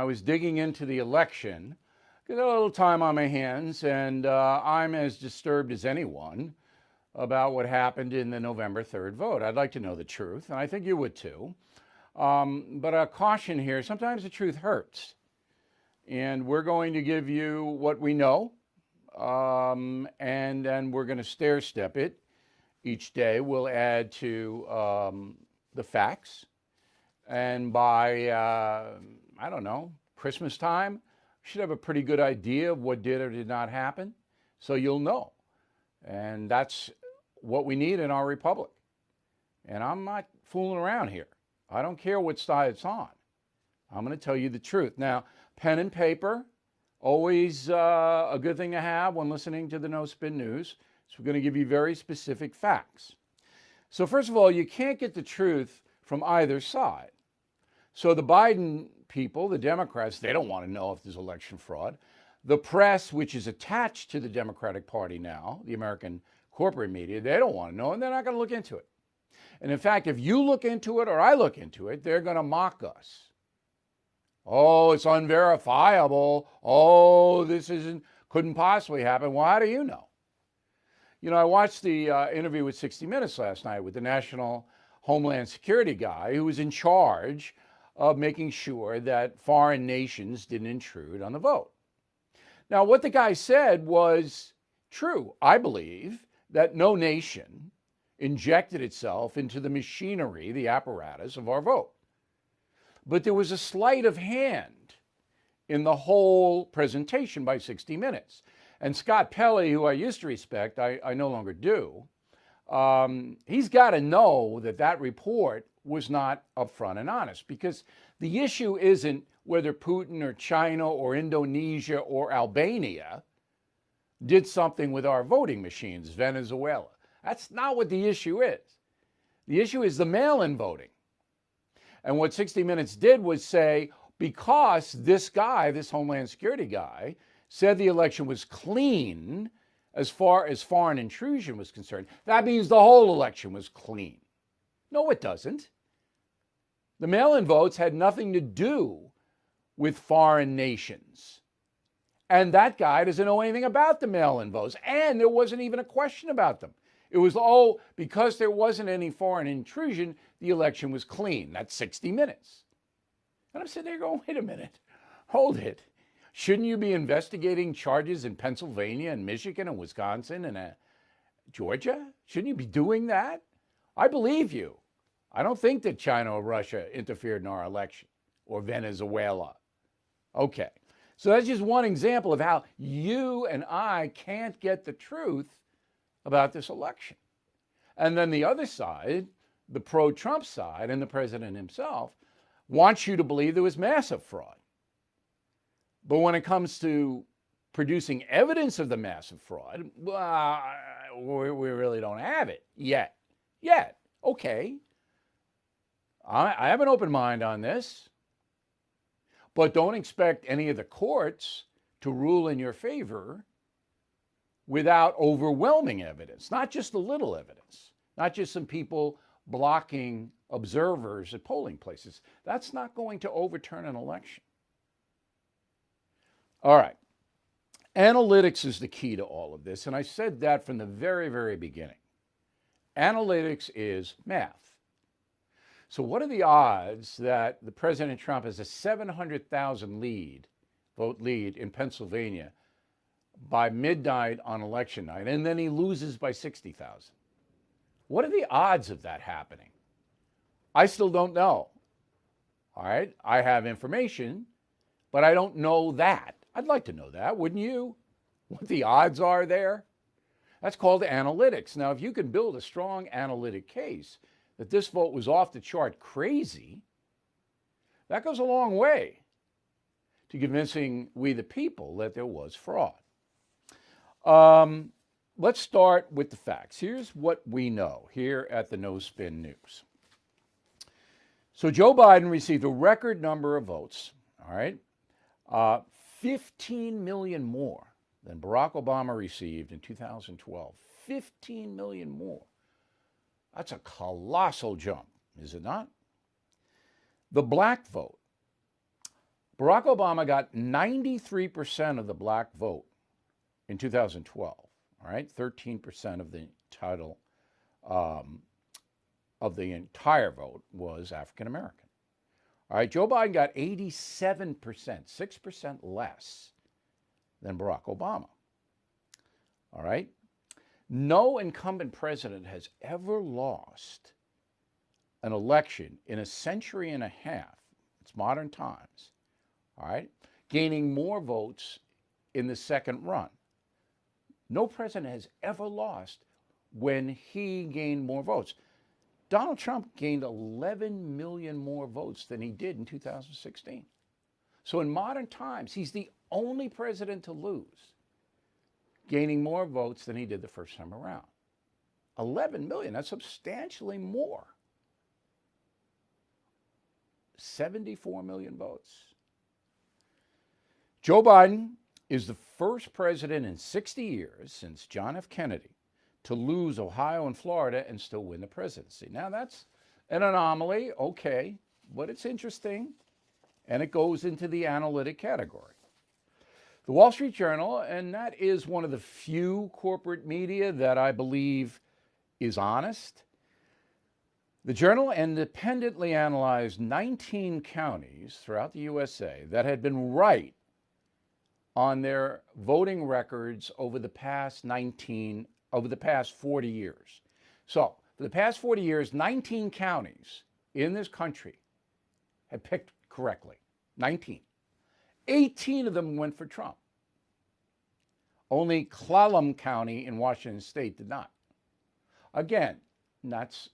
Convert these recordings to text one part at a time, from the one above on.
was digging into the election. Got a little time on my hands, and I'm as disturbed as anyone about what happened in the November 3rd vote. I'd like to know the truth, and I think you would too. But a caution here, sometimes the truth hurts. And we're going to give you what we know, and then we're going to stair step it. Each day we'll add to the facts. And by, I don't know, Christmas time, you should have a pretty good idea of what did or did not happen. So you'll know. And that's what we need in our republic. And I'm not fooling around here. I don't care what side it's on. I'm going to tell you the truth. Now, pen and paper, always a good thing to have when listening to the No Spin News. So we're going to give you very specific facts. So first of all, you can't get the truth from either side. So the Biden people, the Democrats, they don't want to know if there's election fraud. The press, which is attached to the Democratic Party now, the American corporate media, they don't want to know, and they're not going to look into it. And in fact, if you look into it or I look into it, they're going to mock us. Oh, it's unverifiable. Oh, this couldn't possibly happen. Well, how do you know? You know, I watched the interview with 60 Minutes last night with the National Homeland Security guy who was in charge of making sure that foreign nations didn't intrude on the vote. Now, what the guy said was true. I believe that no nation injected itself into the machinery, the apparatus of our vote. But there was a sleight of hand in the whole presentation by 60 Minutes. And Scott Pelley, who I used to respect, I no longer do, he's got to know that that report was not upfront and honest, because the issue isn't whether Putin or China or Indonesia or Albania did something with our voting machines, Venezuela. That's not what the issue is. The issue is the mail-in voting. And what 60 Minutes did was say, because this guy, this Homeland Security guy, said the election was clean as far as foreign intrusion was concerned, that means the whole election was clean. No, it doesn't. The mail-in votes had nothing to do with foreign nations. And that guy doesn't know anything about the mail-in votes. And there wasn't even a question about them. It was, oh, because there wasn't any foreign intrusion, the election was clean. That's 60 Minutes. And I'm sitting there going, wait a minute, hold it. Shouldn't you be investigating charges in Pennsylvania and Michigan and Wisconsin and Georgia? Shouldn't you be doing that? I believe you. I don't think that China or Russia interfered in our election, or Venezuela. Okay, so that's just one example of how you and I can't get the truth about this election. And then the other side, the pro-Trump side and the president himself, wants you to believe there was massive fraud. But when it comes to producing evidence of the massive fraud, we really don't have it yet. Okay. I have an open mind on this, but don't expect any of the courts to rule in your favor without overwhelming evidence, not just a little evidence, not just some people blocking observers at polling places. That's not going to overturn an election. All right. Analytics is the key to all of this, and I said that from the very, very beginning. Analytics is math. So what are the odds that the President Trump has a 700,000 vote lead in Pennsylvania by midnight on election night, and then he loses by 60,000? What are the odds of that happening? I still don't know. All right, I have information, but I don't know that. I'd like to know that, wouldn't you? What the odds are there? That's called analytics. Now, if you can build a strong analytic case that this vote was off the chart crazy, that goes a long way to convincing we the people that there was fraud. Let's start with the facts. Here's what we know here at the No Spin News. So Joe Biden received a record number of votes, all right, 15 million more than Barack Obama received in 2012. 15 million more. That's a colossal jump, is it not? The black vote, Barack Obama got 93% of the black vote in 2012. All right, 13% of the total of the entire vote was African American. All right, Joe Biden got 87%, 6% less than Barack Obama. All right, no incumbent president has ever lost an election in a century and a half. It's modern times. All right, gaining more votes in the second run. No president has ever lost when he gained more votes. Donald Trump gained 11 million more votes than he did in 2016. So in modern times, he's the only president to lose, gaining more votes than he did the first time around. 11 million, that's substantially more. 74 million votes. Joe Biden is the first president in 60 years since John F. Kennedy to lose Ohio and Florida and still win the presidency. Now, that's an anomaly, okay, but it's interesting, and it goes into the analytic category. The Wall Street Journal, and that is one of the few corporate media that I believe is honest. The Journal independently analyzed 19 counties throughout the USA that had been right on their voting records over the past 40 years. So, for the past 40 years, 19 counties in this country had picked correctly. 19. 18 of them went for Trump. Only Clallam County in Washington State did not. Again, that's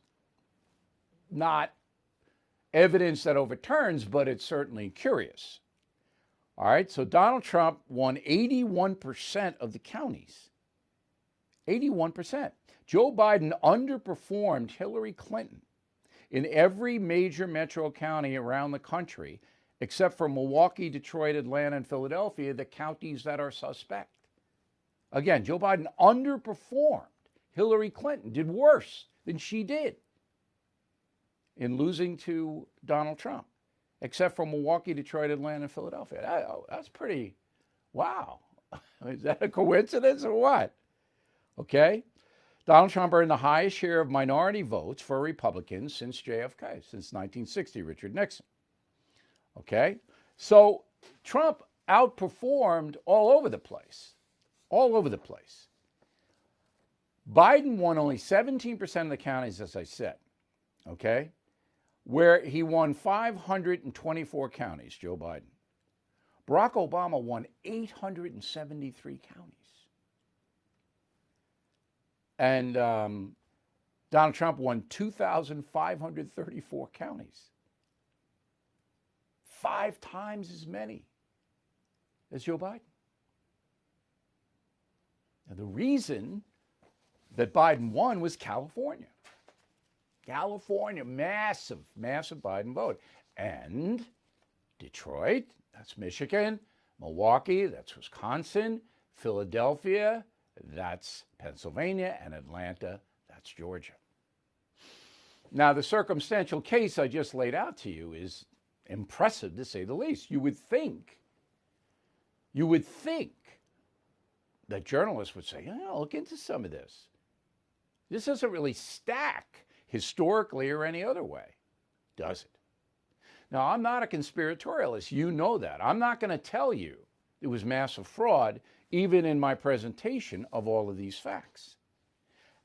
not evidence that overturns, but it's certainly curious. All right, so Donald Trump won 81% of the counties. 81%. Joe Biden underperformed Hillary Clinton in every major metro county around the country, except for Milwaukee, Detroit, Atlanta, and Philadelphia, the counties that are suspect. Again, Joe Biden underperformed Hillary Clinton, did worse than she did in losing to Donald Trump, except for Milwaukee, Detroit, Atlanta, and Philadelphia. That's pretty, wow. Is that a coincidence or what? Okay. Donald Trump earned the highest share of minority votes for Republicans since JFK, since 1960, Richard Nixon. Okay. So Trump outperformed all over the place. All over the place. Biden won only 17% of the counties, as I said. Okay. Where he won 524 counties, Joe Biden. Barack Obama won 873 counties. And Donald Trump won 2,534 counties. 5 times as many as Joe Biden. Now, the reason that Biden won was California. California, massive, massive Biden vote. And Detroit, that's Michigan. Milwaukee, that's Wisconsin. Philadelphia, that's Pennsylvania. And Atlanta, that's Georgia. Now, the circumstantial case I just laid out to you is impressive, to say the least. You would think that journalists would say, look into some of this. This doesn't really stack historically or any other way, does it? Now, I'm not a conspiratorialist. You know that. I'm not going to tell you it was massive fraud, even in my presentation of all of these facts.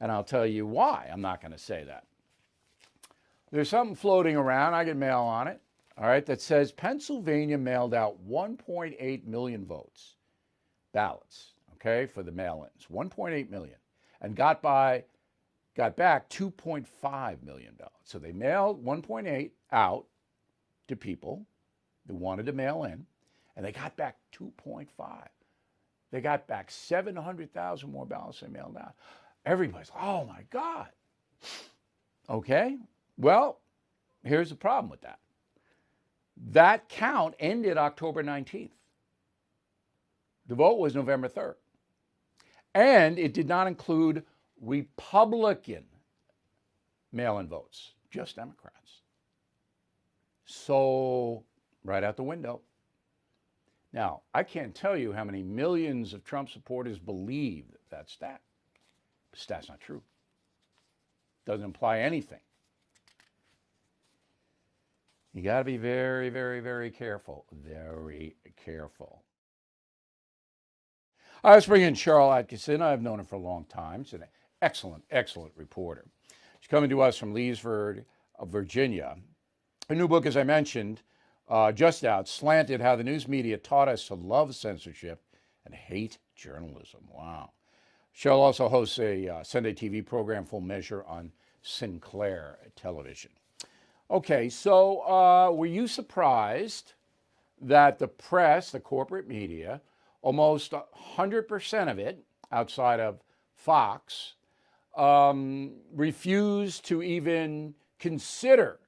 And I'll tell you why I'm not going to say that. There's something floating around, I get mail on it, all right, that says Pennsylvania mailed out 1.8 million votes, ballots, okay, for the mail-ins, 1.8 million, and got back 2.5 million ballots. So they mailed 1.8 out to people who wanted to mail in, and they got back 2.5. They got back 700,000 more ballots they mailed out. Everybody's, oh my God. Okay, well, here's the problem with that. That count ended October 19th. The vote was November 3rd. And it did not include Republican mail-in votes, just Democrats. So, right out the window. Now, I can't tell you how many millions of Trump supporters believe that stat. The stat's not true. Doesn't imply anything. You got to be very, very, very careful. Very careful. Let's bring in Cheryl Atkinson. I've known her for a long time. She's an excellent, excellent reporter. She's coming to us from Leesburg, Virginia. Her new book, as I mentioned, just out, Slanted: How the News Media Taught Us to Love Censorship and Hate Journalism. Wow. Cheryl also hosts a Sunday TV program, Full Measure, on Sinclair Television. Okay, so were you surprised that the press, the corporate media, almost 100% of it, outside of Fox, refused to even consider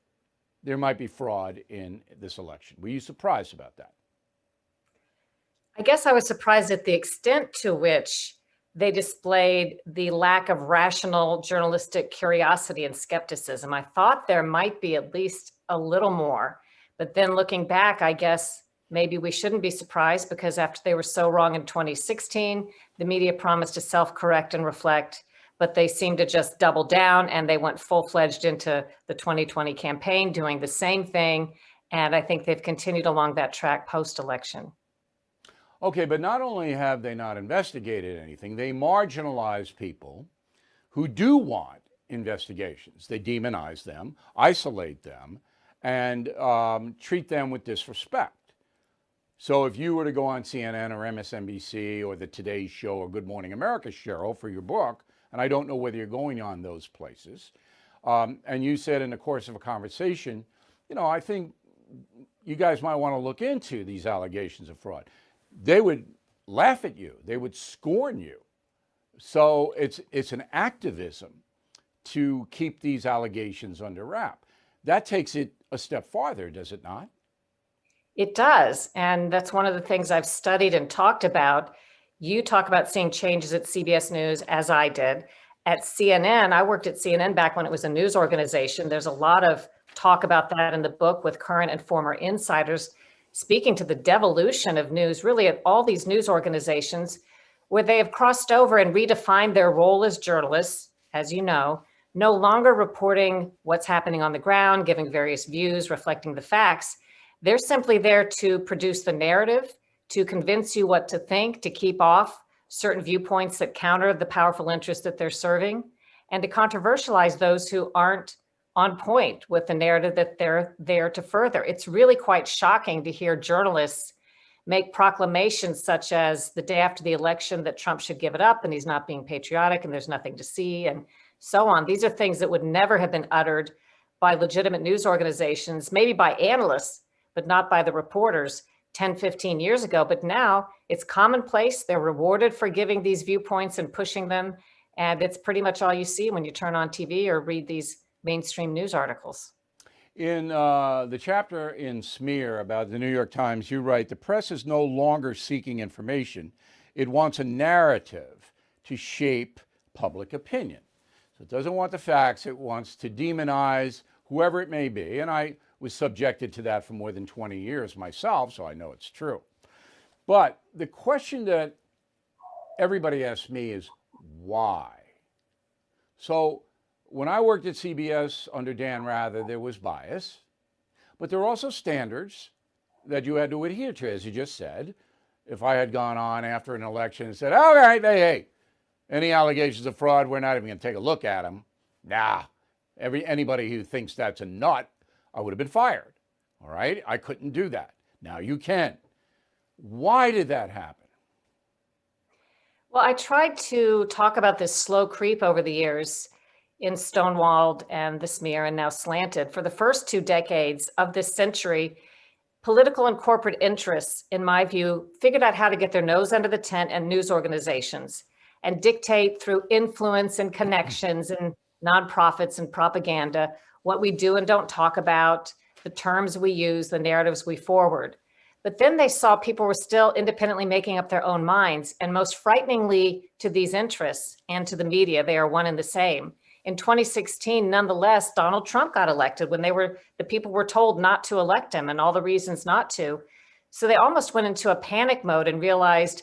there might be fraud in this election? Were you surprised about that? I guess I was surprised at the extent to which they displayed the lack of rational journalistic curiosity and skepticism. I thought there might be at least a little more, but then looking back, I guess maybe we shouldn't be surprised, because after they were so wrong in 2016, the media promised to self-correct and reflect, but they seemed to just double down, and they went full-fledged into the 2020 campaign doing the same thing. And I think they've continued along that track post-election. Okay, but not only have they not investigated anything, they marginalize people who do want investigations. They demonize them, isolate them, and treat them with disrespect. So if you were to go on CNN or MSNBC or the Today Show or Good Morning America, Cheryl, for your book, and I don't know whether you're going on those places, and you said in the course of a conversation, I think you guys might want to look into these allegations of fraud, they would laugh at you. They would scorn you. So it's an activism to keep these allegations under wrap. That takes it a step farther, does it not? It does. And that's one of the things I've studied and talked about. You talk about seeing changes at CBS News, as I did. At CNN, I worked at CNN back when it was a news organization. There's a lot of talk about that in the book with current and former insiders, speaking to the devolution of news, really at all these news organizations, where they have crossed over and redefined their role as journalists, as you know, no longer reporting what's happening on the ground, giving various views, reflecting the facts. They're simply there to produce the narrative, to convince you what to think, to keep off certain viewpoints that counter the powerful interests that they're serving, and to controversialize those who aren't on point with the narrative that they're there to further. It's really quite shocking to hear journalists make proclamations such as the day after the election that Trump should give it up and he's not being patriotic and there's nothing to see and so on. These are things that would never have been uttered by legitimate news organizations, maybe by analysts, but not by the reporters 10, 15 years ago. But now it's commonplace. They're rewarded for giving these viewpoints and pushing them. And it's pretty much all you see when you turn on TV or read these mainstream news articles. In the chapter in Smear about the New York Times, you write, the press is no longer seeking information. It wants a narrative to shape public opinion. So it doesn't want the facts. It wants to demonize whoever it may be. And I was subjected to that for more than 20 years myself, so I know it's true. But the question that everybody asks me is why? So when I worked at CBS under Dan Rather, there was bias, but there were also standards that you had to adhere to, as you just said. If I had gone on after an election and said, all right, hey, any allegations of fraud, we're not even going to take a look at them. Nah, anybody who thinks that's a nut, I would have been fired. All right, I couldn't do that. Now you can. Why did that happen? Well, I tried to talk about this slow creep over the years in Stonewalled and the Smear and now Slanted. For the first 2 decades of this century, political and corporate interests, in my view, figured out how to get their nose under the tent and news organizations and dictate through influence and connections and nonprofits and propaganda what we do and don't talk about, the terms we use, the narratives we forward. But then they saw people were still independently making up their own minds. And most frighteningly to these interests and to the media, they are one and the same. In 2016, nonetheless, Donald Trump got elected when the people were told not to elect him and all the reasons not to. So they almost went into a panic mode and realized,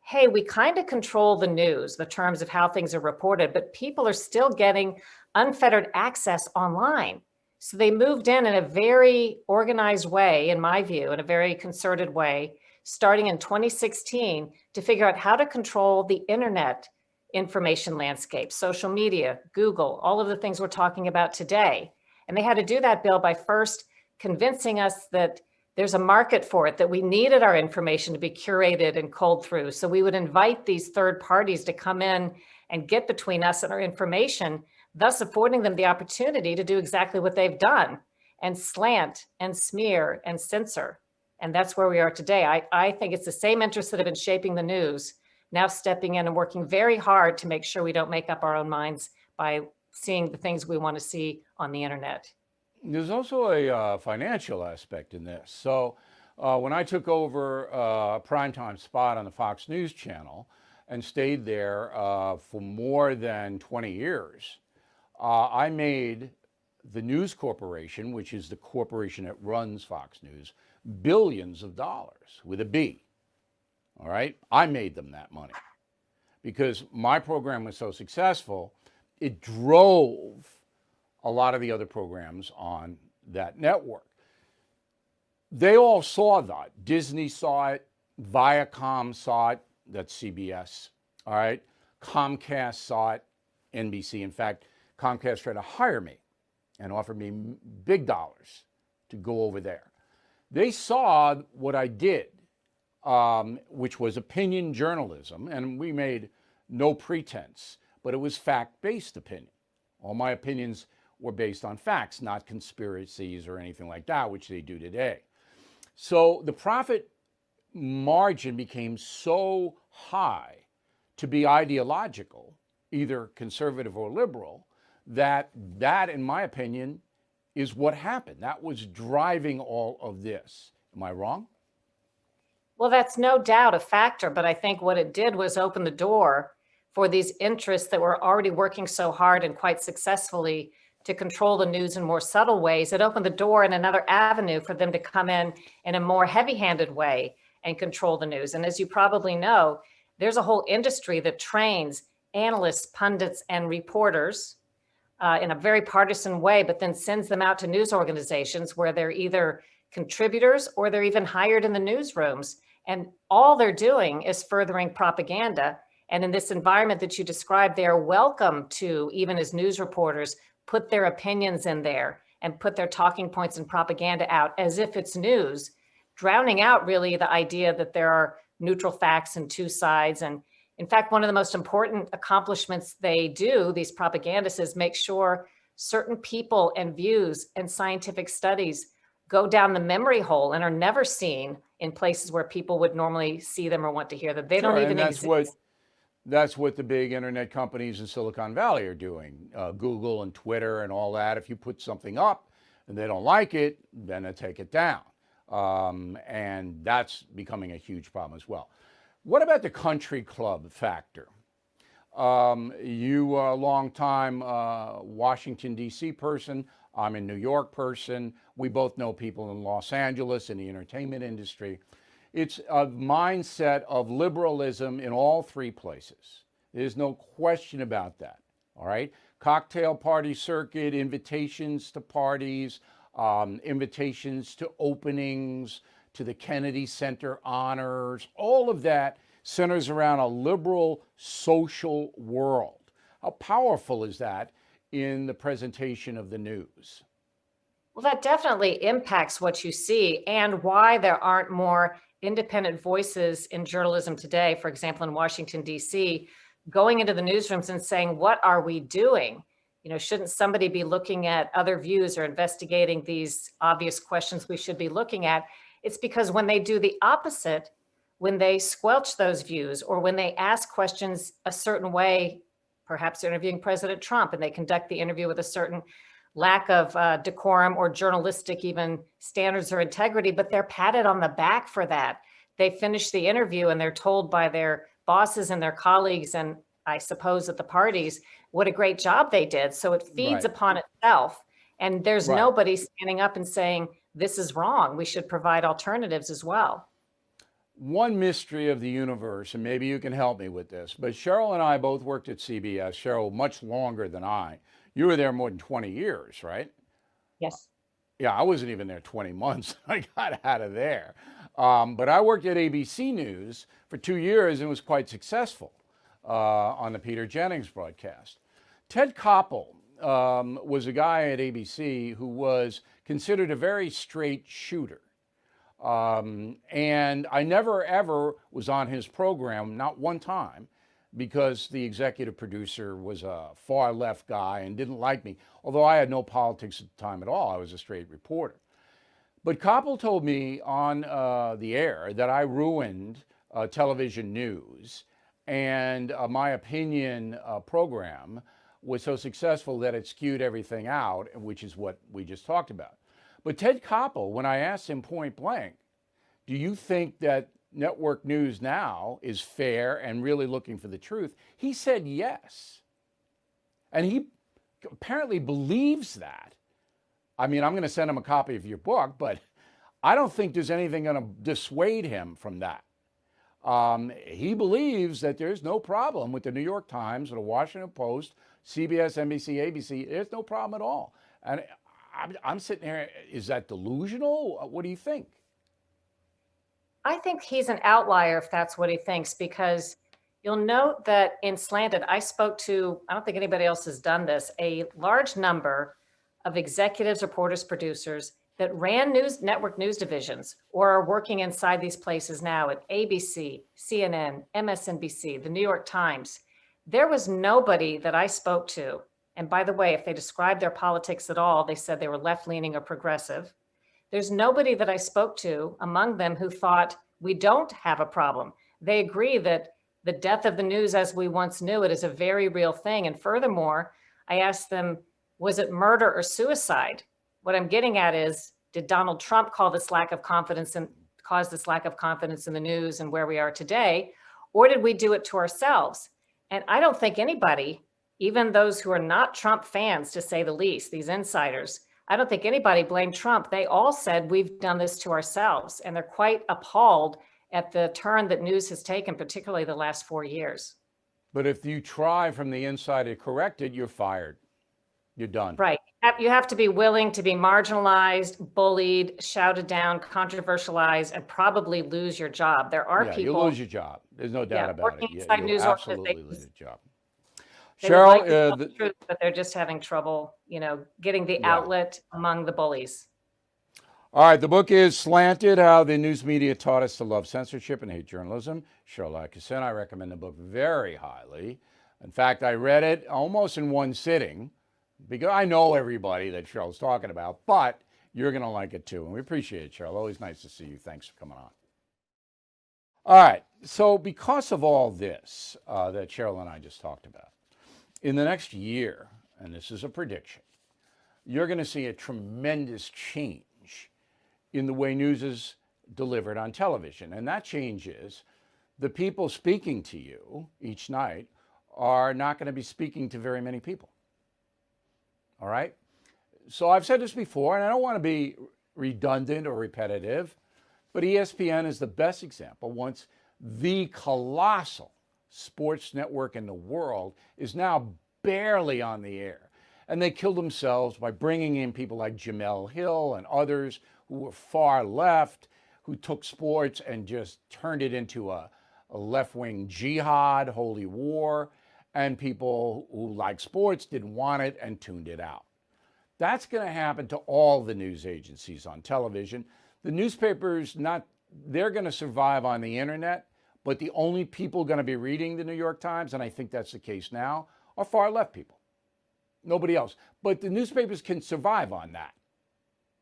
hey, we kind of control the news, the terms of how things are reported, but people are still getting unfettered access online. So they moved in a very organized way, in my view, in a very concerted way, starting in 2016 to figure out how to control the internet information landscape, social media, Google, all of the things we're talking about today. And they had to do that, Bill, by first convincing us that there's a market for it, that we needed our information to be curated and culled through. So we would invite these third parties to come in and get between us and our information, thus affording them the opportunity to do exactly what they've done and slant and smear and censor. And that's where we are today. I think it's the same interests that have been shaping the news now stepping in and working very hard to make sure we don't make up our own minds by seeing the things we want to see on the internet. There's also a financial aspect in this. So when I took over a primetime spot on the Fox News channel and stayed there for more than 20 years, I made the News Corporation, which is the corporation that runs Fox News, billions of dollars with a B. All right? I made them that money because my program was so successful, it drove a lot of the other programs on that network. They all saw that. Disney saw it, Viacom saw it, that's CBS, all right? Comcast saw it, NBC. In fact, Comcast tried to hire me and offered me big dollars to go over there. They saw what I did, which was opinion journalism, and we made no pretense, but it was fact-based opinion. All my opinions were based on facts, not conspiracies or anything like that, which they do today. So the profit margin became so high to be ideological, either conservative or liberal, that, in my opinion, is what happened. That was driving all of this. Am I wrong? Well, that's no doubt a factor, but I think what it did was open the door for these interests that were already working so hard and quite successfully to control the news in more subtle ways. It opened the door in another avenue for them to come in a more heavy-handed way and control the news. And as you probably know, there's a whole industry that trains analysts, pundits, and reporters in a very partisan way, but then sends them out to news organizations where they're either contributors or they're even hired in the newsrooms. And all they're doing is furthering propaganda. And in this environment that you described, they are welcome to, even as news reporters, put their opinions in there and put their talking points and propaganda out as if it's news, drowning out really the idea that there are neutral facts and two sides. And in fact, one of the most important accomplishments they do, these propagandists, is make sure certain people and views and scientific studies go down the memory hole and are never seen in places where people would normally see them or want to hear them. They don't even exist. That's what the big internet companies in Silicon Valley are doing. Google and Twitter and all that. If you put something up and they don't like it, then they take it down. And that's becoming a huge problem as well. What about the country club factor? You are a long time Washington, D.C. person. I'm a New York person. We both know people in Los Angeles in the entertainment industry. It's a mindset of liberalism in all three places. There's no question about that, all right? Cocktail party circuit, invitations to parties, invitations to openings, to the Kennedy Center honors, all of that centers around a liberal social world. How powerful is that in the presentation of the news? Well, that definitely impacts what you see and why there aren't more independent voices in journalism today, for example, in Washington, D.C., going into the newsrooms and saying, what are we doing? You know, shouldn't somebody be looking at other views or investigating these obvious questions we should be looking at? It's because when they do the opposite, when they squelch those views or when they ask questions a certain way, perhaps they're interviewing President Trump and they conduct the interview with a certain lack of decorum or journalistic even standards or integrity, but they're patted on the back for that. They finish the interview and they're told by their bosses and their colleagues, and I suppose at the parties, what a great job they did. So it feeds upon itself. And there's nobody standing up and saying, this is wrong. We should provide alternatives as well. one mystery of the universe, and maybe you can help me with this, but Cheryl and I both worked at CBS. Cheryl, much longer than I. You were there more than 20 years, right? Yes. Yeah, I wasn't even there 20 months. I got out of there. But I worked at ABC News for 2 years and was quite successful on the Peter Jennings broadcast. Ted Koppel was a guy at ABC who was considered a very straight shooter. And I never ever was on his program, not one time, because the executive producer was a far left guy and didn't like me, although I had no politics at the time at all. I was a straight reporter. But Koppel told me on the air that I ruined television news, and my opinion program was so successful that it skewed everything out, which is what we just talked about. But Ted Koppel, when I asked him point blank, do you think that network news now is fair and really looking for the truth? He said yes. And he apparently believes that. I mean, I'm going to send him a copy of your book, but I don't think there's anything going to dissuade him from that. He believes that there's no problem with the New York Times or the Washington Post, CBS, NBC, ABC. There's no problem at all. And I'm sitting here, is that delusional? What do you think? I think he's an outlier if that's what he thinks, because you'll note that in Slanted, I spoke to, I don't think anybody else has done this, a large number of executives, reporters, producers that ran network news divisions or are working inside these places now at ABC, CNN, MSNBC, the New York Times. There was nobody that I spoke to. And by the way, if they described their politics at all, they said they were left-leaning or progressive. There's nobody that I spoke to among them who thought we don't have a problem. They agree that the death of the news as we once knew it is a very real thing. And furthermore, I asked them, was it murder or suicide? What I'm getting at is, did Donald Trump cause this lack of confidence in the news and where we are today? Or did we do it to ourselves? And I don't think anybody, even those who are not Trump fans, to say the least, these insiders, I don't think anybody blamed Trump. They all said we've done this to ourselves, and they're quite appalled at the turn that news has taken, particularly the last 4 years. But if you try from the inside to correct it, you're fired. You're done. Right. You have to be willing to be marginalized, bullied, shouted down, controversialized, and probably lose your job. There are people. You lose your job. There's no doubt about it. Inside You news absolutely lose your job. Cheryl, like the truth, but they're just having trouble, getting the outlet among the bullies. All right, the book is Slanted: How the News Media Taught Us to Love Censorship and Hate Journalism. Cheryl Atkinson, I recommend the book very highly. In fact, I read it almost in one sitting because I know everybody that Cheryl's talking about, but you're going to like it too. And we appreciate it, Cheryl. Always nice to see you. Thanks for coming on. All right, so because of all this that Cheryl and I just talked about, in the next year, and this is a prediction, you're going to see a tremendous change in the way news is delivered on television. And that change is the people speaking to you each night are not going to be speaking to very many people. All right? So I've said this before, and I don't want to be redundant or repetitive, but ESPN is the best example. Once the colossal sports network in the world is now barely on the air. And they killed themselves by bringing in people like Jamel Hill and others who were far left, who took sports and just turned it into a left-wing jihad, holy war, and people who like sports didn't want it and tuned it out. That's going to happen to all the news agencies on television. The newspapers, they're going to survive on the internet, but the only people going to be reading the New York Times, and I think that's the case now, are far left people. Nobody else. But the newspapers can survive on that.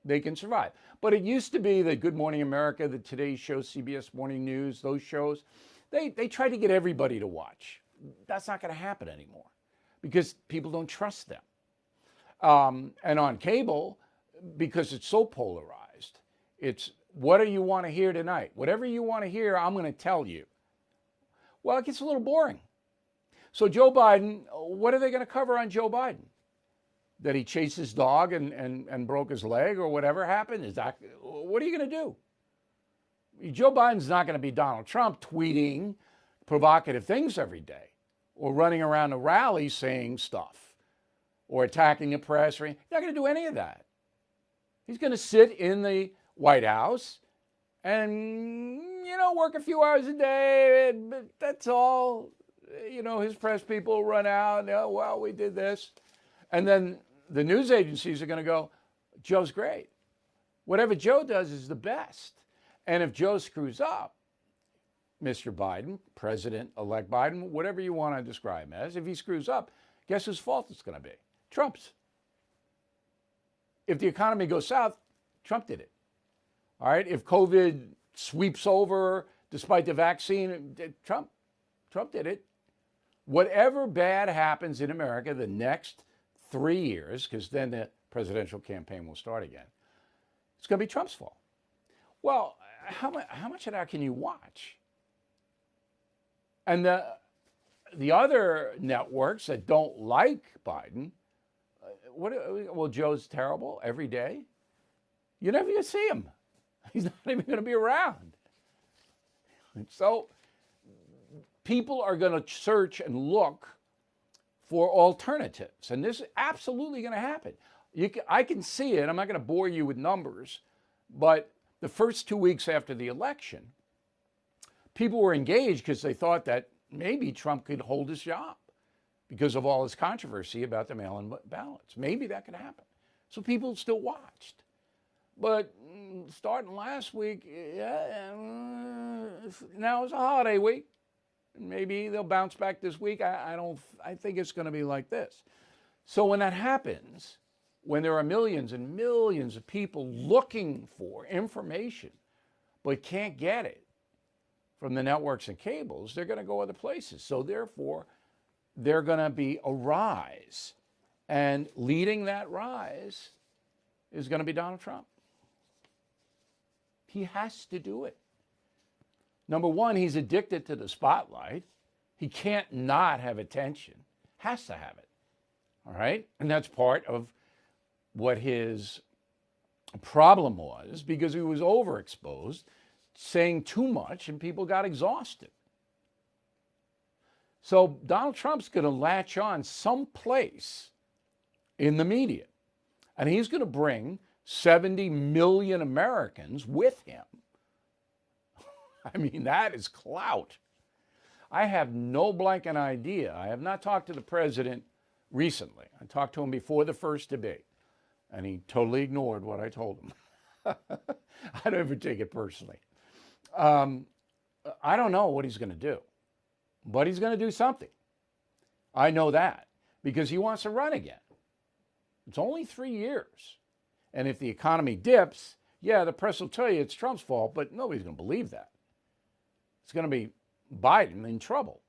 They can survive. But it used to be that Good Morning America, the Today Show, CBS Morning News, those shows, they tried to get everybody to watch. That's not going to happen anymore because people don't trust them. And on cable, because it's so polarized, it's what do you want to hear tonight? Whatever you want to hear, I'm going to tell you. Well, it gets a little boring. So Joe Biden, what are they going to cover on Joe Biden? That he chased his dog and broke his leg or whatever happened? What are you going to do? Joe Biden's not going to be Donald Trump tweeting provocative things every day or running around a rally saying stuff or attacking the press. He's not going to do any of that. He's going to sit in the White House and, work a few hours a day. But that's all. His press people run out. Well, we did this. And then the news agencies are going to go, Joe's great. Whatever Joe does is the best. And if Joe screws up, Mr. Biden, President-elect Biden, whatever you want to describe him as, if he screws up, guess whose fault it's going to be? Trump's. If the economy goes south, Trump did it. All right? If COVID sweeps over despite the vaccine, Trump did it. Whatever bad happens in America the next 3 years, because then the presidential campaign will start again, it's going to be Trump's fault. Well, how much of that can you watch? And the other networks that don't like Biden, Joe's terrible every day. You're never going to see him. He's not even going to be around. So people are going to search and look for alternatives. And this is absolutely going to happen. I can see it. I'm not going to bore you with numbers, but the first 2 weeks after the election, people were engaged because they thought that maybe Trump could hold his job because of all this controversy about the mail-in ballots. Maybe that could happen. So people still watched. But starting last week, now it's a holiday week. Maybe they'll bounce back this week. I think it's going to be like this. So when that happens, when there are millions and millions of people looking for information but can't get it from the networks and cables, they're going to go other places. So therefore, they're going to be a rise. And leading that rise is going to be Donald Trump. He has to do it. Number one, he's addicted to the spotlight. He can't not have attention. Has to have it. All right? And that's part of what his problem was, because he was overexposed, saying too much, and people got exhausted. So Donald Trump's going to latch on someplace in the media, and he's going to bring 70 million Americans with him. I mean, that is clout. I have no blanket idea. I have not talked to the president recently. I talked to him before the first debate, and he totally ignored what I told him. I don't ever take it personally. I don't know what he's going to do, but he's going to do something. I know that because he wants to run again. It's only 3 years. And if the economy dips, yeah, the press will tell you it's Trump's fault, but nobody's going to believe that. It's going to be Biden in trouble.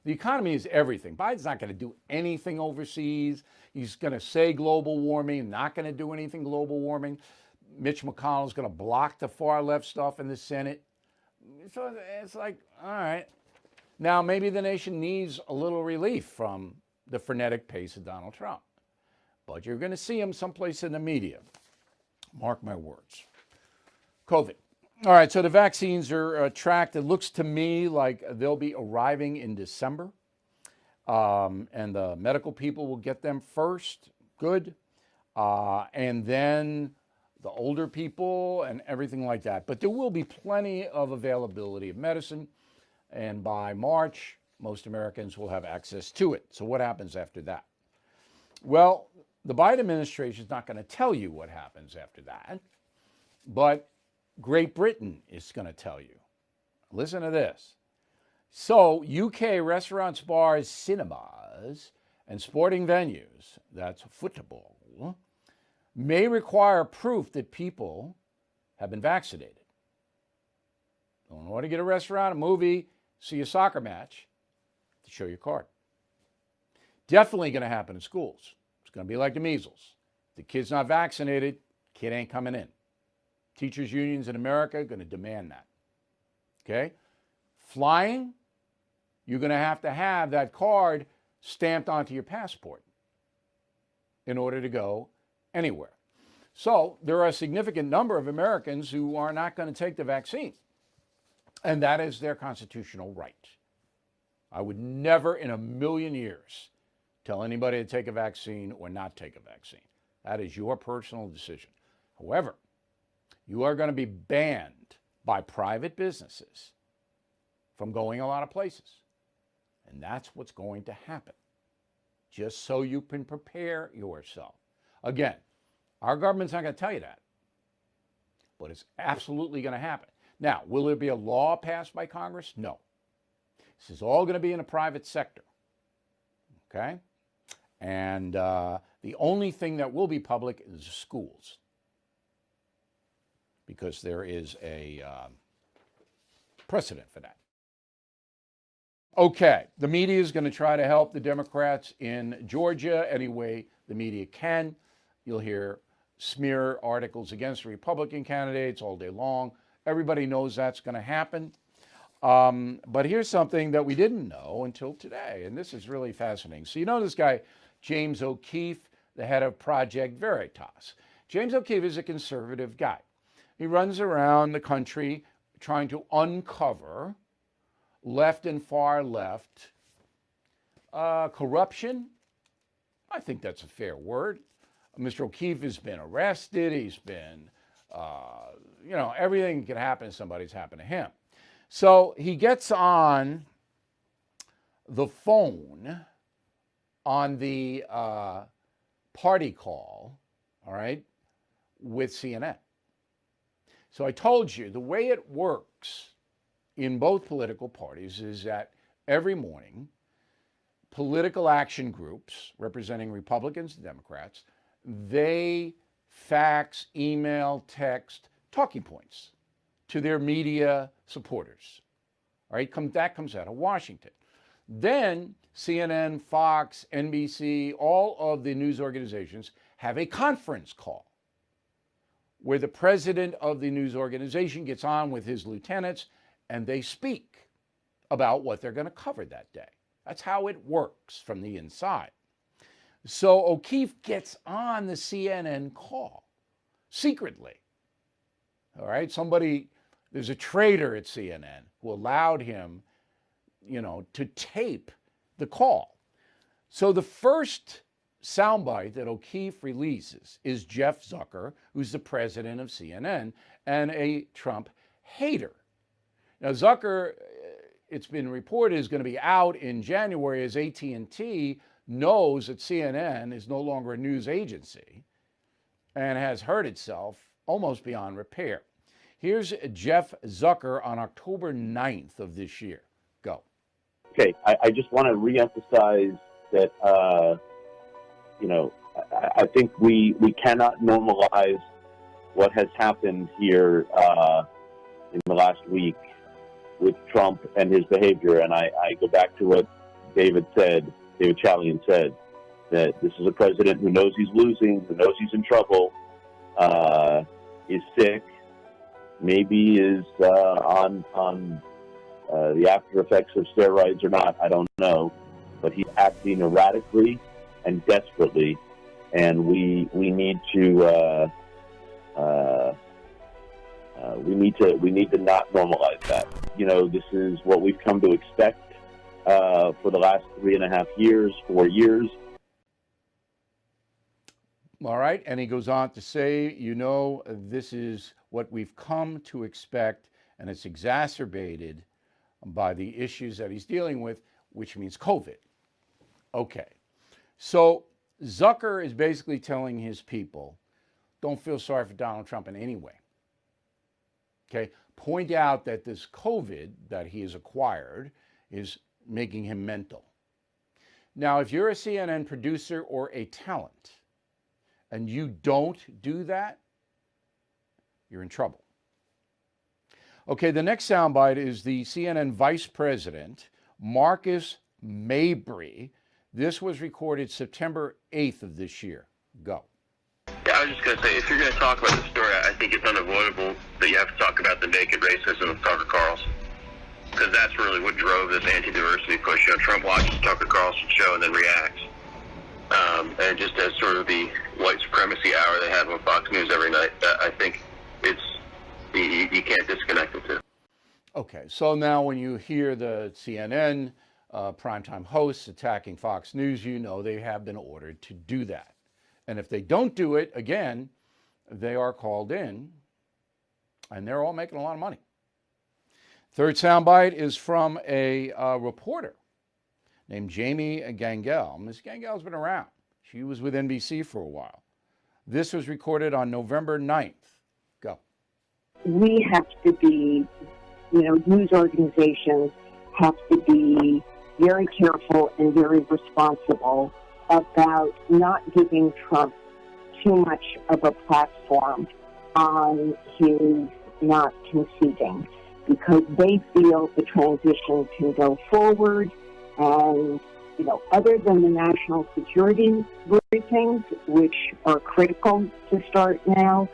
The economy is everything. Biden's not going to do anything overseas. He's going to say global warming, not going to do anything global warming. Mitch McConnell's going to block the far left stuff in the Senate. So it's like, all right. Now, maybe the nation needs a little relief from the frenetic pace of Donald Trump. But you're going to see him someplace in the media. Mark my words. COVID. All right, so the vaccines are tracked. It looks to me like they'll be arriving in December. And the medical people will get them first. Good. And then the older people and everything like that. But there will be plenty of availability of medicine. And by March, most Americans will have access to it. So what happens after that? Well, the Biden administration is not going to tell you what happens after that, but Great Britain is going to tell you. Listen to this. So UK restaurants, bars, cinemas, and sporting venues, that's football, may require proof that people have been vaccinated. So in order to get a restaurant, a movie, see a soccer match, to show your card. Definitely going to happen in schools. It's going to be like the measles. If the kid's not vaccinated, kid ain't coming in. Teachers' unions in America are going to demand that. Okay? Flying, you're going to have that card stamped onto your passport in order to go anywhere. So there are a significant number of Americans who are not going to take the vaccine. And that is their constitutional right. I would never in a million years tell anybody to take a vaccine or not take a vaccine. That is your personal decision. However, you are going to be banned by private businesses from going a lot of places. And that's what's going to happen, just so you can prepare yourself. Again, our government's not going to tell you that, but it's absolutely going to happen. Now, will there be a law passed by Congress? No. This is all going to be in the private sector, okay? And the only thing that will be public is schools, because there is a precedent for that. Okay, the media is going to try to help the Democrats in Georgia any way the media can. You'll hear smear articles against the Republican candidates all day long. Everybody knows that's going to happen. But here's something that we didn't know until today, and this is really fascinating. So you know this guy, James O'Keefe, the head of Project Veritas. James O'Keefe is a conservative guy. He runs around the country trying to uncover left and far left corruption. I think that's a fair word. Mr. O'Keefe has been arrested. He's been, everything can happen to somebody's happened to him. So he gets on the phone on the party call, all right, with CNN. So I told you the way it works in both political parties is that every morning, political action groups representing Republicans and Democrats, they fax, email, text talking points to their media supporters. All right, that comes out of Washington. Then CNN, Fox, NBC, all of the news organizations have a conference call where the president of the news organization gets on with his lieutenants and they speak about what they're going to cover that day. That's how it works from the inside. So O'Keefe gets on the CNN call secretly. All right, there's a traitor at CNN who allowed him, to tape the call. So the first soundbite that O'Keefe releases is Jeff Zucker, who's the president of CNN and a Trump hater. Now, Zucker, it's been reported, is going to be out in January as AT&T knows that CNN is no longer a news agency and has hurt itself almost beyond repair. Here's Jeff Zucker on October 9th of this year. Go. Okay, I just want to reemphasize that, I think we cannot normalize what has happened here in the last week with Trump and his behavior. And I go back to what David Chalian said, that this is a president who knows he's losing, who knows he's in trouble, is sick, maybe is on the after effects of steroids or not, I don't know, but he's acting erratically and desperately, and we need to not normalize that. This is what we've come to expect for the last 3.5 years, 4 years. All right, and he goes on to say, this is what we've come to expect, and it's exacerbated by the issues that he's dealing with, which means COVID. Okay, so Zucker is basically telling his people, don't feel sorry for Donald Trump in any way. Okay, point out that this COVID that he has acquired is making him mental. Now, if you're a CNN producer or a talent and you don't do that, you're in trouble. Okay, the next soundbite is the CNN vice president, Marcus Mabry. This was recorded September 8th of this year. Go. Yeah, I was just going to say, if you're going to talk about the story, I think it's unavoidable that you have to talk about the naked racism of Tucker Carlson, because that's really what drove this anti-diversity push. Trump watches Tucker Carlson show and then reacts. And just as sort of the white supremacy hour they have on Fox News every night, I think you can't disconnect the two. Okay, so now when you hear the CNN primetime hosts attacking Fox News, you know they have been ordered to do that. And if they don't do it, again, they are called in, and they're all making a lot of money. Third soundbite is from a reporter named Jamie Gangel. Ms. Gangel's been around. She was with NBC for a while. This was recorded on November 9th. Go. We have to be, news organizations have to be very careful and very responsible about not giving Trump too much of a platform on his not conceding, because they feel the transition can go forward. And, other than the national security briefings, which are critical to start now,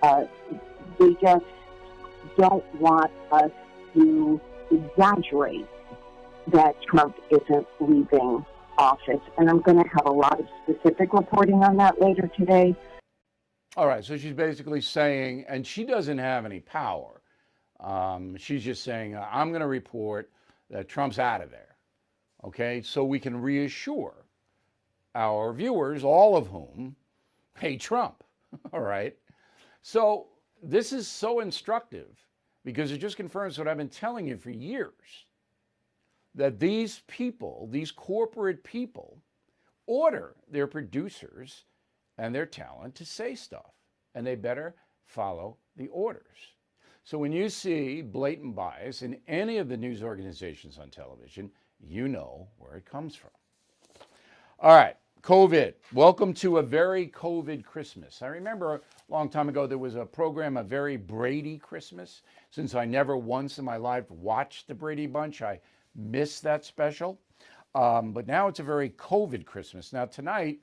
they just don't want us to exaggerate that Trump isn't leaving office. And I'm going to have a lot of specific reporting on that later today. All right, so she's basically saying, and she doesn't have any power. She's just saying, I'm going to report that Trump's out of there. Okay, so we can reassure our viewers, all of whom hate Trump. All right. So this is so instructive because it just confirms what I've been telling you for years, that these people, these corporate people, order their producers and their talent to say stuff, and they better follow the orders. So when you see blatant bias in any of the news organizations on television, you know where it comes from. All right, COVID. Welcome to a very COVID Christmas. I remember a long time ago there was a program, A Very Brady Christmas. Since I never once in my life watched the Brady Bunch, I missed that special. But now it's a very COVID Christmas. Now tonight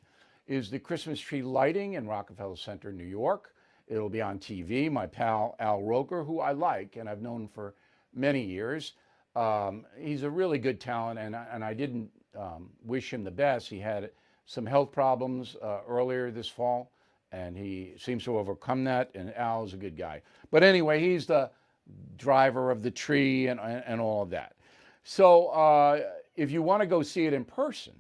is the Christmas tree lighting in Rockefeller Center, New York. It'll be on TV. My pal Al Roker, who I like and I've known for many years, he's a really good talent, and I didn't wish him the best. He had some health problems earlier this fall, and he seems to have overcome that, and Al is a good guy. But anyway, he's the driver of the tree and all of that. So if you want to go see it in person,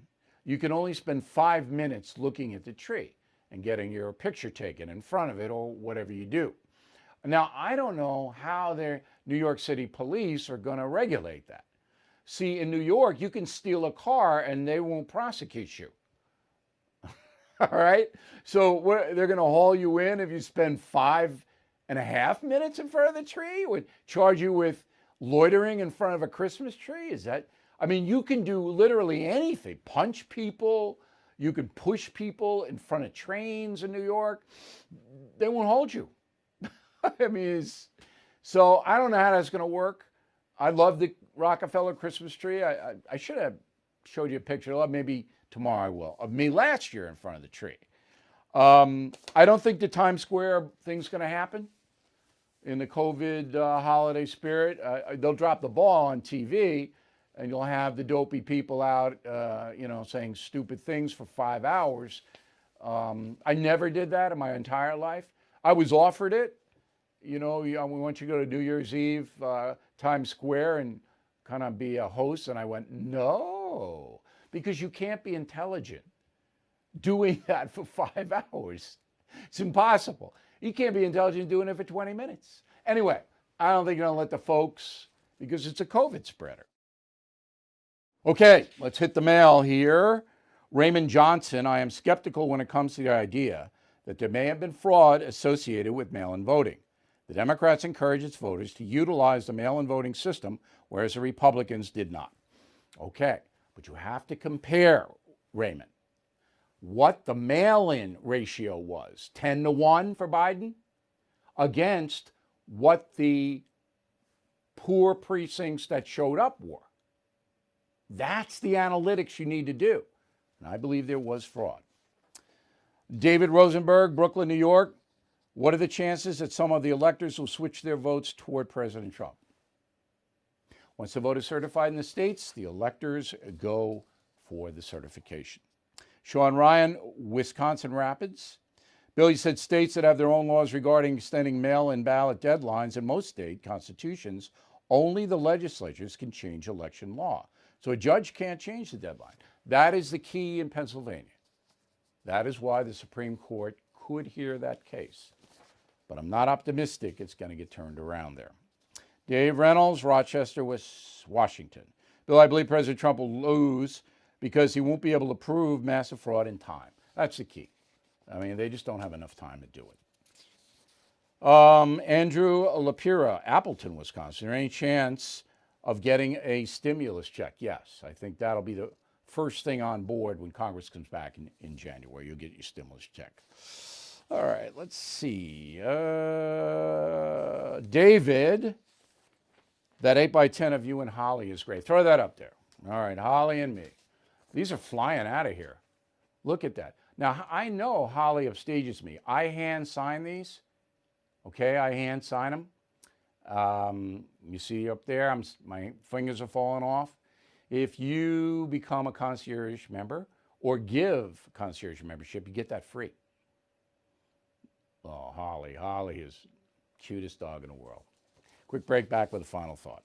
you can only spend 5 minutes looking at the tree and getting your picture taken in front of it or whatever you do. Now, I don't know how the New York City police are going to regulate that. See, in New York, you can steal a car and they won't prosecute you. All right? So they're going to haul you in if you spend 5.5 minutes in front of the tree? Would charge you with loitering in front of a Christmas tree? Is that, I mean, you can do literally anything. Punch people. You can push people in front of trains in New York. They won't hold you. I mean, so I don't know how that's going to work. I love the Rockefeller Christmas tree. I should have showed you a picture. Maybe tomorrow I will, of me last year in front of the tree. I don't think the Times Square thing's going to happen in the COVID holiday spirit. They'll drop the ball on TV, and you'll have the dopey people out, saying stupid things for 5 hours. I never did that in my entire life. I was offered it. We want you to go to New Year's Eve, Times Square, and kind of be a host. And I went, no, because you can't be intelligent doing that for 5 hours. It's impossible. You can't be intelligent doing it for 20 minutes. Anyway, I don't think you're going to let the folks, because it's a COVID spreader. Okay, let's hit the mail here. Raymond Johnson, I am skeptical when it comes to the idea that there may have been fraud associated with mail-in voting. The Democrats encouraged its voters to utilize the mail-in voting system, whereas the Republicans did not. Okay, but you have to compare, Raymond, what the mail-in ratio was, 10-1 for Biden, against what the poor precincts that showed up were. That's the analytics you need to do. And I believe there was fraud. David Rosenberg, Brooklyn, New York. What are the chances that some of the electors will switch their votes toward President Trump? Once the vote is certified in the states, the electors go for the certification. Sean Ryan, Wisconsin Rapids. Billy said states that have their own laws regarding extending mail-in ballot deadlines in most state constitutions Only the legislatures can change election law. So a judge can't change the deadline. That is the key in Pennsylvania. That is why the Supreme Court could hear that case. But I'm not optimistic it's going to get turned around there. Dave Reynolds, Rochester, Washington. Bill, I believe President Trump will lose because he won't be able to prove massive fraud in time. That's the key. I mean, they just don't have enough time to do it. Andrew Lapira, Appleton, Wisconsin. Is there any chance of getting a stimulus check? Yes, I think that'll be the first thing on board when Congress comes back in January. You'll get your stimulus check. All right, let's see. David, that 8x10 of you and Holly is great. Throw that up there. All right, Holly and me. These are flying out of here. Look at that. Now, I know Holly upstages me. I hand sign these. Okay, I hand sign them. You see up there, my fingers are falling off. If you become a concierge member or give concierge membership, you get that free. Oh, Holly is the cutest dog in the world. Quick break, back with a final thought.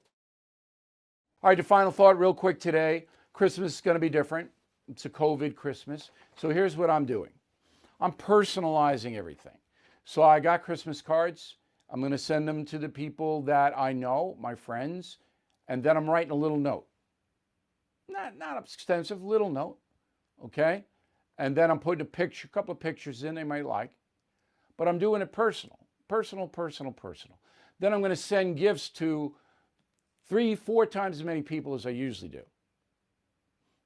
All right, the final thought real quick today. Christmas is going to be different. It's a COVID Christmas. So here's what I'm doing. I'm personalizing everything. So I got Christmas cards. I'm going to send them to the people that I know, my friends, and then I'm writing a little note. Not extensive, little note, okay? And then I'm putting a couple of pictures in they might like, but I'm doing it personal. Then I'm going to send gifts to 3-4 times as many people as I usually do,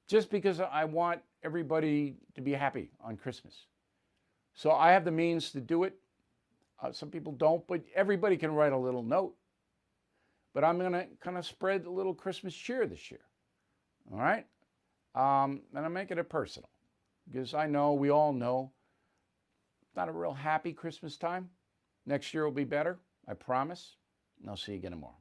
just because I want everybody to be happy on Christmas. So I have the means to do it. Some people don't, but everybody can write a little note. But I'm going to kind of spread a little Christmas cheer this year. All right? And I'm making it personal because we all know, it's not a real happy Christmas time. Next year will be better, I promise. And I'll see you again tomorrow.